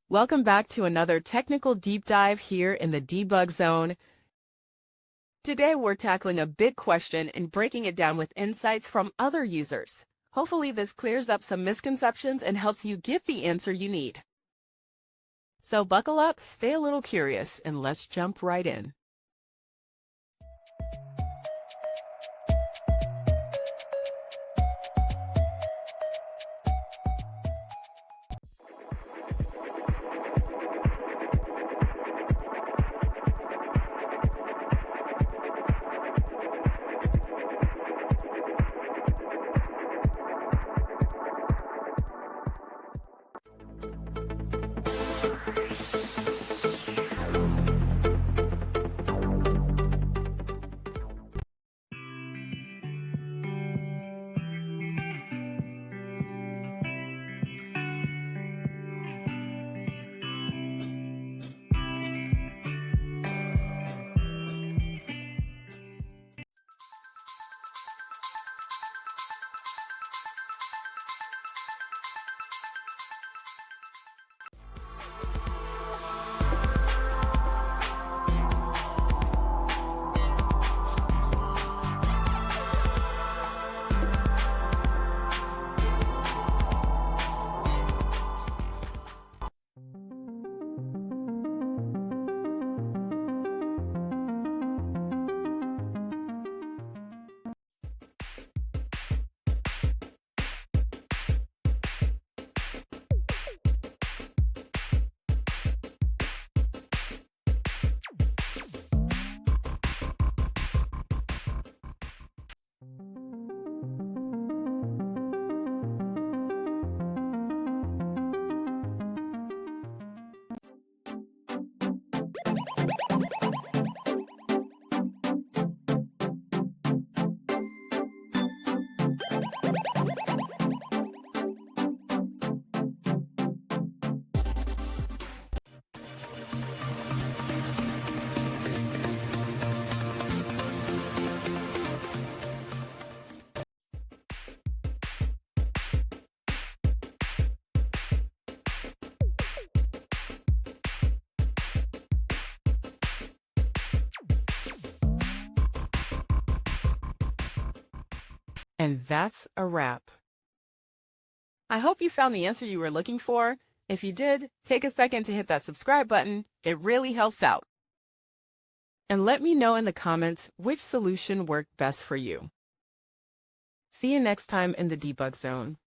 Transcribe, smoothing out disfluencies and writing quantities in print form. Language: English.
Welcome back to another technical deep dive here in the debug zone. Today we're tackling a big question and breaking it down with insights from other users. Hopefully this clears up some misconceptions and helps you get the answer you need. So buckle up, stay a little curious, and let's jump right in. And that's a wrap. I hope you found the answer you were looking for. If you did, take a second to hit that subscribe button. It really helps out. And let me know in the comments which solution worked best for you. See you next time in the debug zone.